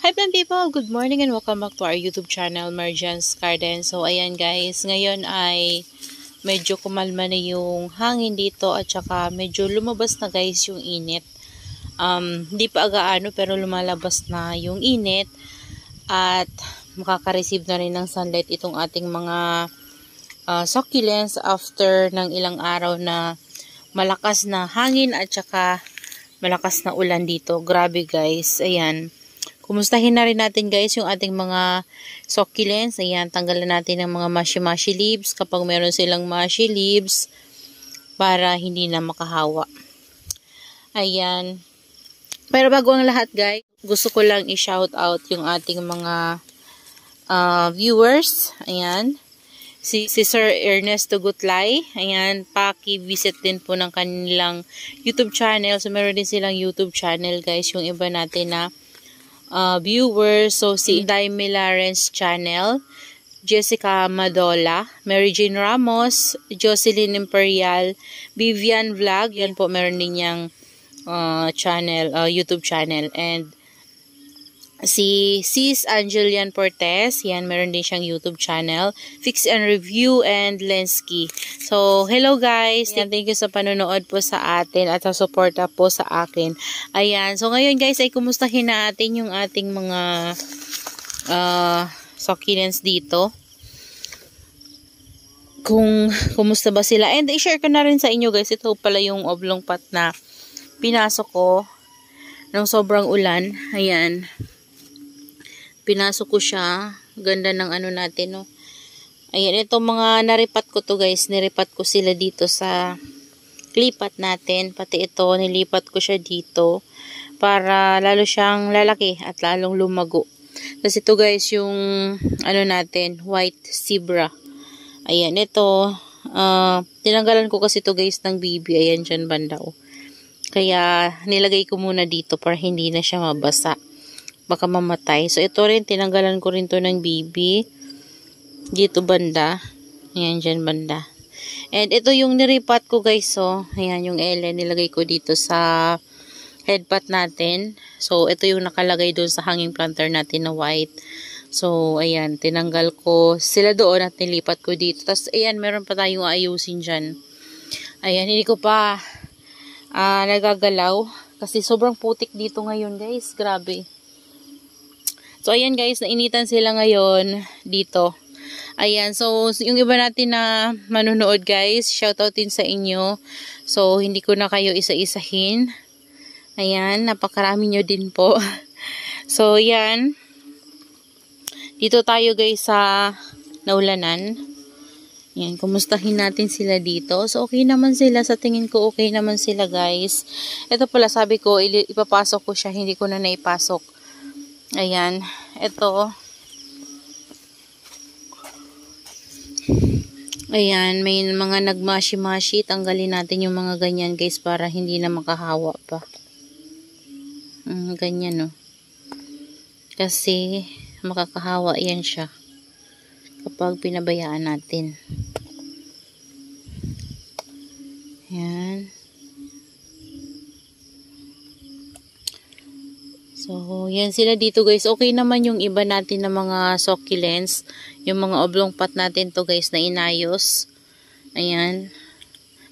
Hi plant people! Good morning and welcome back to our YouTube channel, Marjan's Garden. So ayan guys, ngayon ay medyo kumalma na yung hangin dito at saka medyo lumabas na guys yung init. Hindi pa agaano pero lumalabas na yung init at makaka-receive na rin ng sunlight itong ating mga succulents after ng ilang araw na malakas na hangin at saka malakas na ulan dito. Grabe guys, ayan. Kumustahin na rin natin guys yung ating mga succulents. Ayan, tanggalan natin ng mga mushy leaves kapag meron silang mushy leaves para hindi na makahawa. Ayan. Pero bago ang lahat guys, gusto ko lang i-shout out yung ating mga viewers. Ayan. Si Sir Ernesto Gutlay. Ayan, paki-visit din po ng kanilang YouTube channel. So meron din silang YouTube channel guys, yung iba natin na viewers. So si Daime Lawrence channel, Jessica Madola, Mary Jane Ramos, Jocelyn Imperial, Vivian Vlog, yan po meron din niyang channel, YouTube channel. And si Sis Angelian Portes, yan meron din siyang YouTube channel, Fix and Review and Lensky. So hello guys, yan, thank you sa panonood po sa atin at sa suporta po sa akin. Ayan, so ngayon guys ay kumustahin natin yung ating mga succulents dito, kung kumusta ba sila. And i-share ko na rin sa inyo guys, ito pala yung oblong pot na pinasok ko nung sobrang ulan. Ayan, pinasok ko siya. Ganda ng ano natin, no. Ayan, itong mga naripat ko to guys. Niripat ko sila dito sa lipat natin. Pati ito, nilipat ko siya dito para lalo siyang lalaki at lalong lumago. Tapos ito guys, yung ano natin, white zebra. Ayan, ito. Tinanggalan ko kasi ito guys ng baby. Ayan, dyan banda. Kaya nilagay ko muna dito para hindi na siya mabasa. Baka mamatay. So, ito rin, tinanggalan ko rin to ng baby. Dito banda. Ayan, dyan banda. And ito yung niripat ko guys. So, ayan yung Ellen. Nilagay ko dito sa headpot natin. So, ito yung nakalagay doon sa hanging planter natin na white. So, ayan, tinanggal ko sila doon at nilipat ko dito. Tapos, ayan, meron pa tayong ayusin dyan. Ayan, hindi ko pa nagagalaw. Kasi sobrang putik dito ngayon guys. Grabe. So, ayan guys, nainitan sila ngayon dito. Ayan, so, yung iba natin na manunood guys, shoutout din sa inyo. So, hindi ko na kayo isa-isahin. Ayan, napakarami nyo din po. So, ayan. Dito tayo guys sa naulanan. Ayan, kumustahin natin sila dito. So, okay naman sila. Sa tingin ko, okay naman sila guys. Ito pala, sabi ko, ipapasok ko siya. Hindi ko na naipasok. Ayan, ito. Ayan, may mga nagmashi-mashi. Tanggalin natin yung mga ganyan guys para hindi na makahawa pa. Ganyan, no. Kasi makakahawa yan siya kapag pinabayaan natin. Ayan. So, yan sila dito guys. Okay naman yung iba natin na mga succulents. Yung mga oblong pot natin to guys na inayos. Ayan.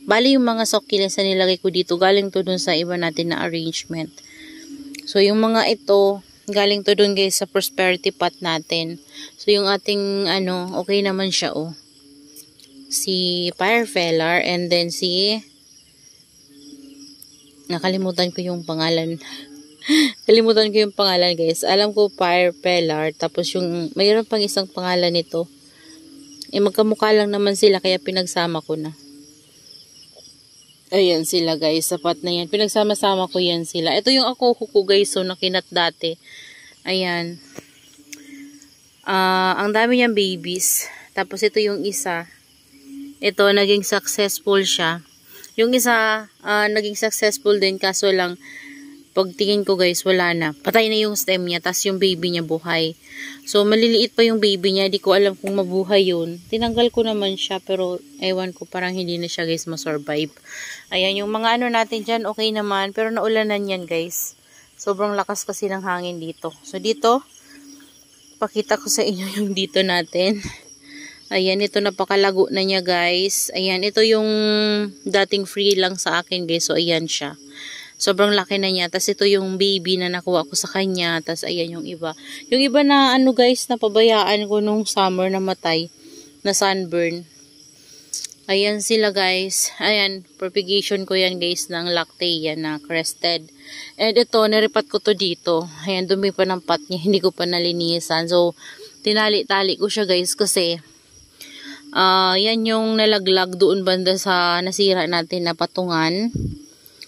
Bali yung mga succulents na nilagay ko dito, galing to dun sa iba natin na arrangement. So, yung mga ito, galing to dun guys sa prosperity pot natin. So, yung ating ano, okay naman siya si Firefeller and then si nakalimutan ko yung pangalan. Kalimutan ko yung pangalan guys. Alam ko Firefeller. Tapos yung mayroon pang isang pangalan nito. Magkamukha lang naman sila kaya pinagsama ko na. Ayan sila guys. Sapat na yan. Pinagsama-sama ko yan sila. Ito yung ako ko guys. So nakinat dati. Ayan. Ang dami niyang babies. Tapos ito yung isa. Ito naging successful siya. Yung isa naging successful din kaso lang pagtingin ko guys, wala na. Patay na yung stem niya, tas yung baby niya buhay. So, maliliit pa yung baby niya. Di ko alam kung mabuhay yun. Tinanggal ko naman siya, pero ewan ko, parang hindi na siya guys masurvive. Ayan, yung mga ano natin dyan, okay naman. Pero naulanan yan guys. Sobrang lakas kasi ng hangin dito. So dito, pakita ko sa inyo yung dito natin. Ayan, ito napakalago na niya guys. Ayan, ito yung dating free lang sa akin guys. So ayan siya. Sobrang laki na niya. Tapos ito yung baby na nakuha ko sa kanya. Tapos ayan yung iba. Yung iba na ano guys, napabayaan ko nung summer na matay. Na sunburn. Ayan sila guys. Ayan, propagation ko yan guys ng lactea na crested. And ito, naripat ko to dito. Ayan, dumi pa ng pot niya. Hindi ko pa nalinisan. So, tinali-tali ko siya guys kasi yan yung nalaglag doon banda sa nasira natin na patungan.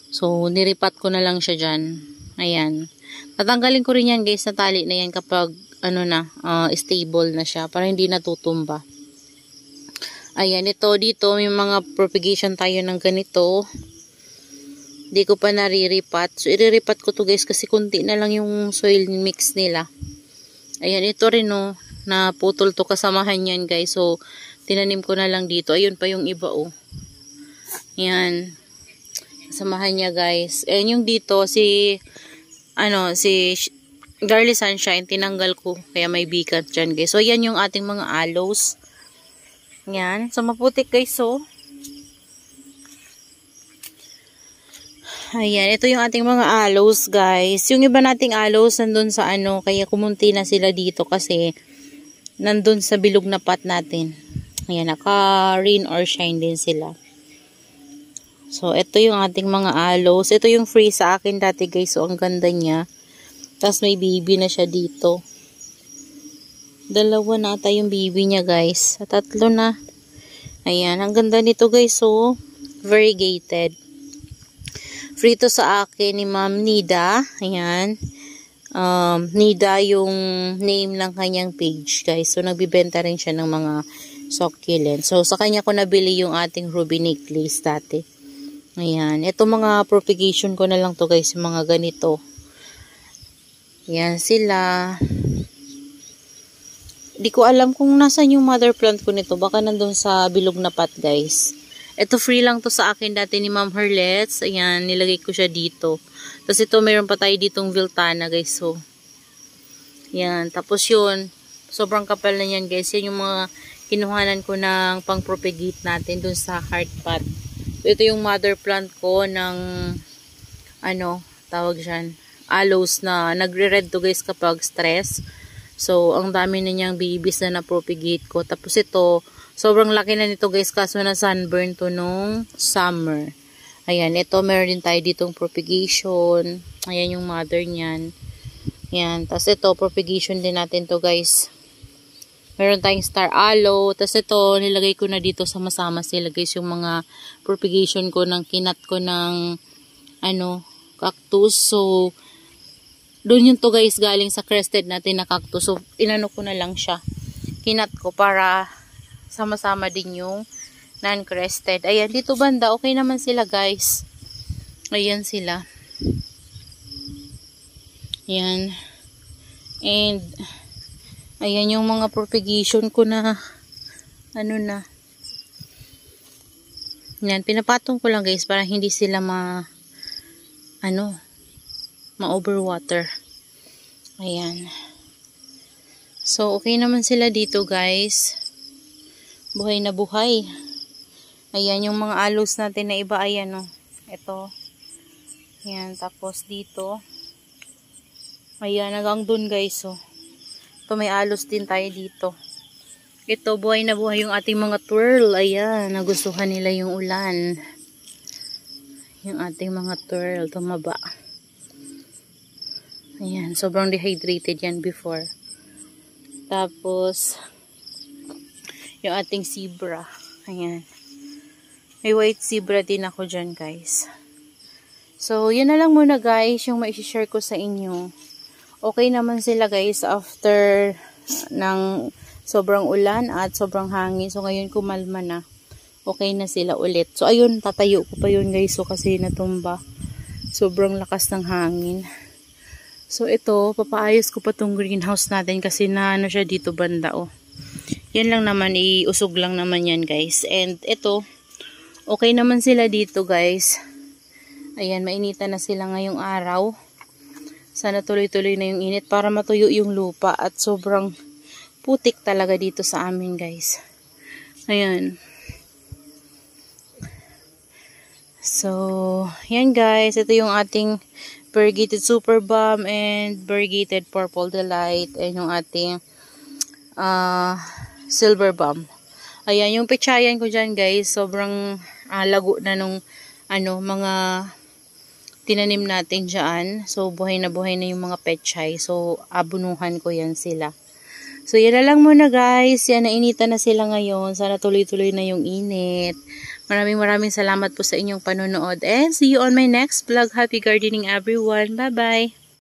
So, niripat ko na lang siya dyan. Ayan. Tatanggalin ko rin yan guys na tali na yan kapag ano na, stable na siya para hindi natutumba. Ayan, ito dito may mga propagation tayo ng ganito. Hindi ko pa nariripat. So, iriripat ko to guys kasi kunti na lang yung soil mix nila. Ayan, ito rin oh, naputol to kasamahan yan guys. So, tinanim ko na lang dito. Ayun pa yung iba oh. Ayan. Kasamahan niya guys. Ayan yung dito si Garlic Sunshine. Tinanggal ko. Kaya may bigat dyan guys. So, yan yung ating mga aloes. Yan. So, maputik guys, so. Ayan. Ito yung ating mga aloes, guys. Yung iba nating aloes, nandun sa ano, kaya kumunti na sila dito kasi nandun sa bilog na pot natin. Ayan. Naka-rain or shine din sila. So, ito yung ating mga aloes. Ito yung free sa akin dati, guys. So, ang ganda niya. Tapos, may baby na siya dito. Dalawa na ata yung baby niya guys. Tatlo na. Ayan. Ang ganda nito guys. So, variegated. Free to sa akin ni Ma'am Nida. Ayan. Nida yung name ng kanyang page guys. So, nagbibenta rin siya ng mga succulent. So, sa kanya ko nabili yung ating ruby necklace dati. Ayan. Ito mga propagation ko na lang to guys. Yung mga ganito. Ayan sila. Di ko alam kung nasan yung mother plant ko nito. Baka nandun sa bilog na pot, guys. Ito free lang to sa akin dati ni Ma'am Herlets. Ayan, nilagay ko siya dito. Tapos ito, mayroon pa tayo ditong Viltana, guys. So, yan. Tapos yun, sobrang kapal na yan, guys. Yan yung mga kinuhanan ko ng pang-propagate natin dun sa heart pot. So, ito yung mother plant ko ng, tawag dyan, aloes na nagre-red to, guys, kapag stress. So, ang dami na niyang babies na na-propagate ko. Tapos ito, sobrang laki na nito guys, kaso na sunburn to nung summer. Ayan, ito meron din tayo ditong propagation. Ayan yung mother niyan. Ayan, tapos ito, propagation din natin to guys. Meron tayong star aloe. Tapos ito, nilagay ko na dito sama-sama sila guys, yung mga propagation ko ng kinat ko ng, cactus. So, doon yung to guys galing sa crested natin na cactus. So, inano ko na lang siya. Kinat ko para sama-sama din yung non-crested. Ayan, dito banda. Okay naman sila guys. Ayan sila. Ayan. And, ayan yung mga propagation ko na na. Ayan, pinapatong ko lang guys para hindi sila ma-overwater. Ayan. So, okay naman sila dito, guys. Buhay na buhay. Ayan, yung mga aloes natin na iba, ayan, oh. Ito. Ayan, tapos dito. Ayan, hanggang dun, guys, oh. Ito, may aloes din tayo dito. Ito, buhay na buhay yung ating mga twirl. Ayan, nagustuhan nila yung ulan. Yung ating mga twirl, tumaba. Ayan, sobrang dehydrated yan before. Tapos, yung ating zebra. Ayan. May white zebra din ako dyan, guys. So, yun na lang muna, guys, yung ma-share ko sa inyo. Okay naman sila, guys, after ng sobrang ulan at sobrang hangin. So, ngayon kumalma na. Okay na sila ulit. So, ayun, tatayo ko pa yun, guys. So, kasi natumba. Sobrang lakas ng hangin. So, ito, papaayos ko pa tong greenhouse natin kasi siya dito banda, oh. Yan lang naman, iusog lang naman yan, guys. And, ito, okay naman sila dito, guys. Ayan, mainitan na sila ngayong araw. Sana tuloy-tuloy na yung init para matuyo yung lupa at sobrang putik talaga dito sa amin guys. Ayan. So, yan guys. Ito yung ating variegated super balm and variegated purple delight and yung ating silver balm. Ayan, yung pechayan ko dyan guys, sobrang lago na nung mga tinanim natin dyan. So, buhay na yung mga pechay. So, abunuhan ko yan sila. So, yan na lang muna guys. Yan, nainitan na sila ngayon. Sana tuloy-tuloy na yung init. Maraming salamat po sa inyong panonood. And see you on my next vlog. Happy gardening everyone. Bye-bye!